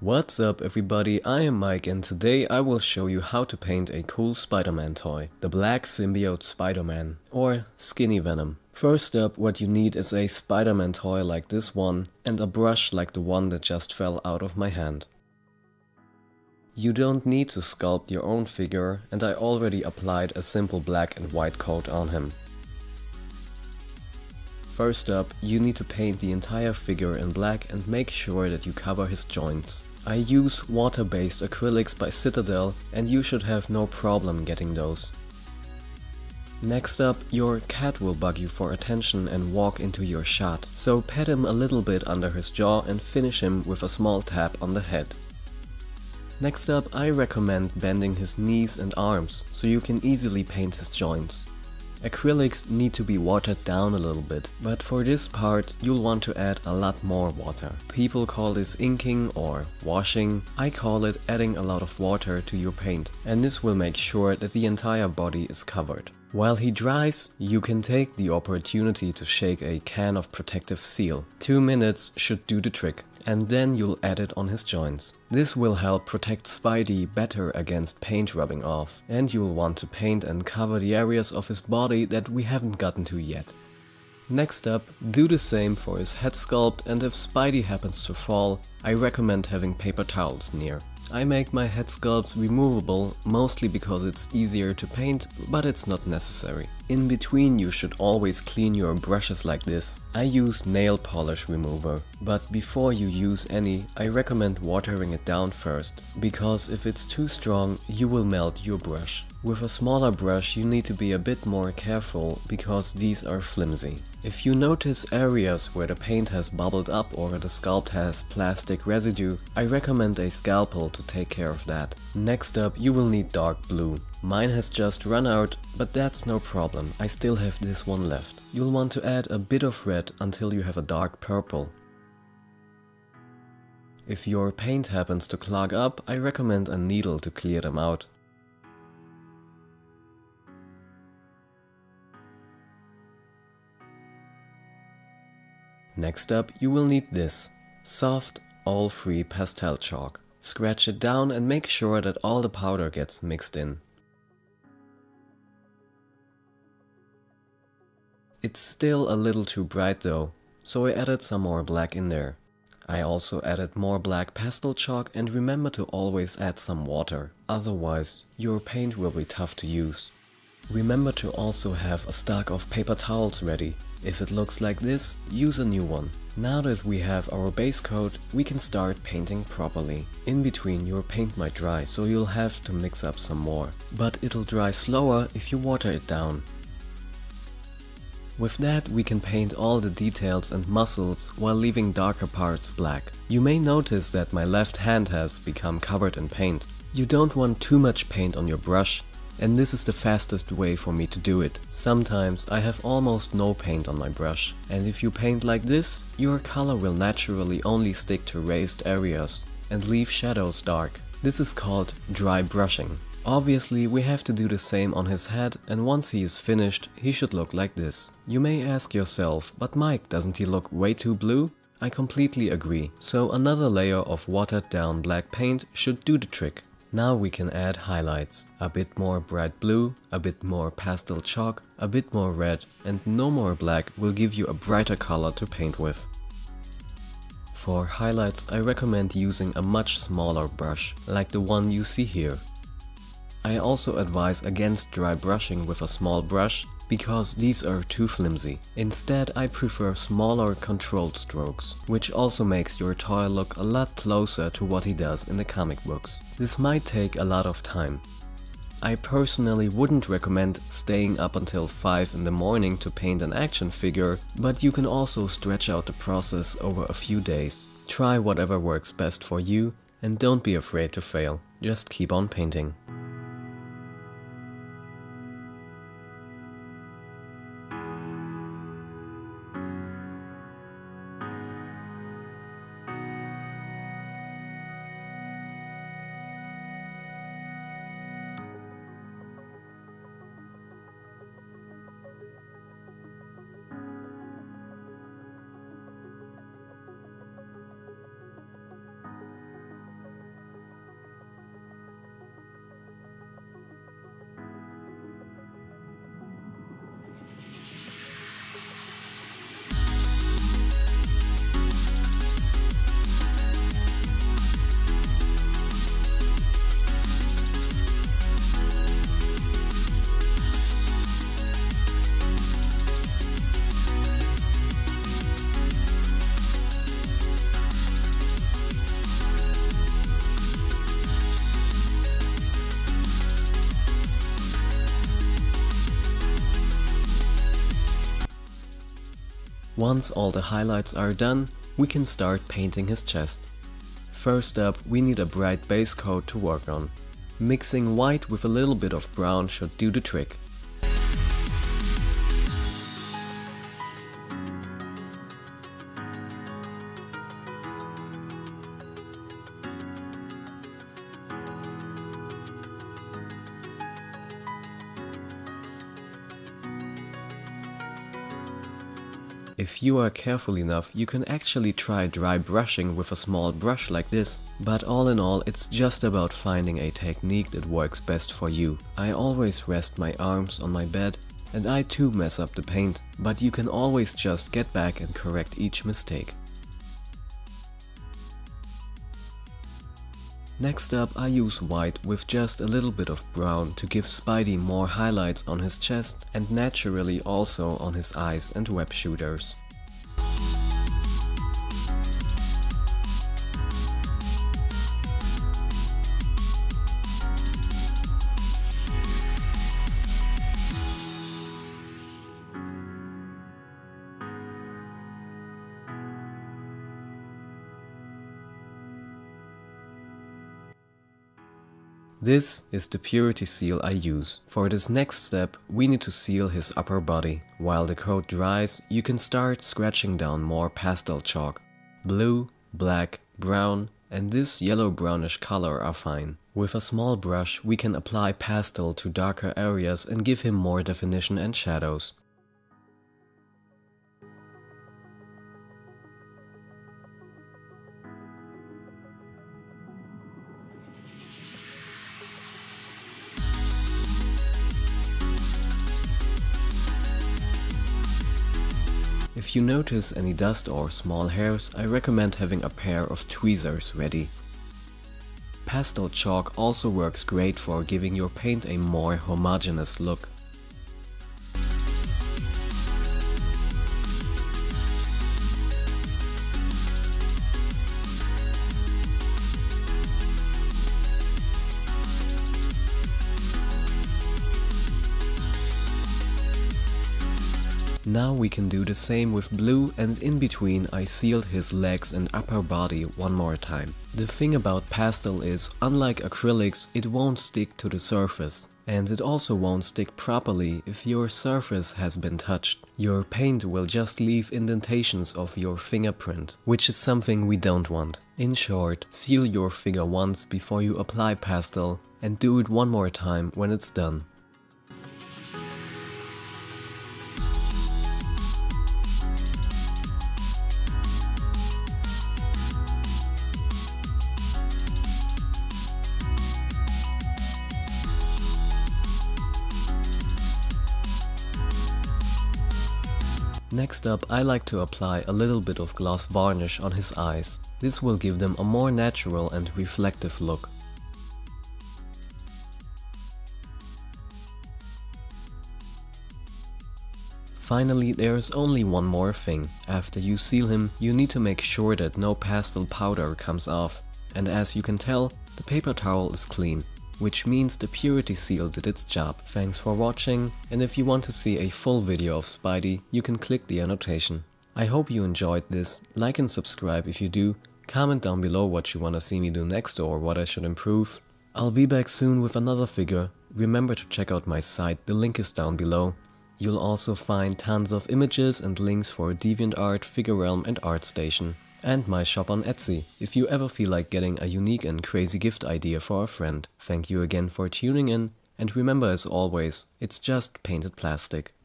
What's up everybody, I am Mike and today I will show you how to paint a cool Spider-Man toy, the Black Symbiote Spider-Man, or Skinny Venom. First up, what you need is a Spider-Man toy like this one and a brush like the one that just fell out of my hand. You don't need to sculpt your own figure and I already applied a simple black and white coat on him. First up, you need to paint the entire figure in black and make sure that you cover his joints. I use water-based acrylics by Citadel and you should have no problem getting those. Next up, your cat will bug you for attention and walk into your shot, so pat him a little bit under his jaw and finish him with a small tap on the head. Next up, I recommend bending his knees and arms, so you can easily paint his joints. Acrylics need to be watered down a little bit, but for this part you'll want to add a lot more water. People call this inking or washing. I call it adding a lot of water to your paint, and this will make sure that the entire body is covered. While he dries, you can take the opportunity to shake a can of protective seal. 2 minutes should do the trick, and then you'll add it on his joints. This will help protect Spidey better against paint rubbing off, and you'll want to paint and cover the areas of his body that we haven't gotten to yet. Next up, do the same for his head sculpt, and if Spidey happens to fall, I recommend having paper towels near. I make my head sculpts removable, mostly because it's easier to paint, but it's not necessary. In between you should always clean your brushes like this. I use nail polish remover, but before you use any, I recommend watering it down first, because if it's too strong, you will melt your brush. With a smaller brush you need to be a bit more careful, because these are flimsy. If you notice areas where the paint has bubbled up or the sculpt has plastic residue, I recommend a scalpel to take care of that. Next up, you will need dark blue. Mine has just run out, but that's no problem, I still have this one left. You'll want to add a bit of red until you have a dark purple. If your paint happens to clog up, I recommend a needle to clear them out. Next up, you will need this soft, oil-free pastel chalk. Scratch it down and make sure that all the powder gets mixed in. It's still a little too bright though, so I added some more black in there. I also added more black pastel chalk, and remember to always add some water, otherwise your paint will be tough to use. Remember to also have a stack of paper towels ready. If it looks like this, use a new one. Now that we have our base coat, we can start painting properly. In between your paint might dry, so you'll have to mix up some more. But it'll dry slower if you water it down. With that we can paint all the details and muscles while leaving darker parts black. You may notice that my left hand has become covered in paint. You don't want too much paint on your brush, and this is the fastest way for me to do it. Sometimes I have almost no paint on my brush, and if you paint like this, your color will naturally only stick to raised areas and leave shadows dark. This is called dry brushing. Obviously we have to do the same on his head, and once he is finished, he should look like this. You may ask yourself, but Mike, doesn't he look way too blue? I completely agree, so another layer of watered down black paint should do the trick. Now we can add highlights. A bit more bright blue, a bit more pastel chalk, a bit more red, and no more black will give you a brighter color to paint with. For highlights I recommend using a much smaller brush, like the one you see here. I also advise against dry brushing with a small brush, because these are too flimsy. Instead I prefer smaller controlled strokes, which also makes your toy look a lot closer to what he does in the comic books. This might take a lot of time. I personally wouldn't recommend staying up until 5 in the morning to paint an action figure, but you can also stretch out the process over a few days. Try whatever works best for you, and don't be afraid to fail. Just keep on painting. Once all the highlights are done, we can start painting his chest. First up, we need a bright base coat to work on. Mixing white with a little bit of brown should do the trick. If you are careful enough, you can actually try dry brushing with a small brush like this. But all in all, it's just about finding a technique that works best for you. I always rest my arms on my bed, and I too mess up the paint, but you can always just get back and correct each mistake. Next up, I use white with just a little bit of brown to give Spidey more highlights on his chest and naturally also on his eyes and web shooters. This is the purity seal I use. For this next step, we need to seal his upper body. While the coat dries, you can start scratching down more pastel chalk. Blue, black, brown, and this yellow-brownish color are fine. With a small brush, we can apply pastel to darker areas and give him more definition and shadows. If you notice any dust or small hairs, I recommend having a pair of tweezers ready. Pastel chalk also works great for giving your paint a more homogeneous look. Now we can do the same with blue, and in between I sealed his legs and upper body one more time. The thing about pastel is, unlike acrylics, it won't stick to the surface. And it also won't stick properly if your surface has been touched. Your paint will just leave indentations of your fingerprint, which is something we don't want. In short, seal your figure once before you apply pastel and do it one more time when it's done. Next up, I like to apply a little bit of gloss varnish on his eyes. This will give them a more natural and reflective look. Finally, there is only one more thing. After you seal him, you need to make sure that no pastel powder comes off. And as you can tell, the paper towel is clean, which means the purity seal did its job. Thanks for watching, and if you want to see a full video of Spidey, you can click the annotation. I hope you enjoyed this. Like and subscribe if you do. Comment down below what you want to see me do next or what I should improve. I'll be back soon with another figure. Remember to check out my site, the link is down below. You'll also find tons of images and links for DeviantArt, Figurealm and ArtStation. And my shop on Etsy, if you ever feel like getting a unique and crazy gift idea for a friend. Thank you again for tuning in, and remember as always, it's just painted plastic.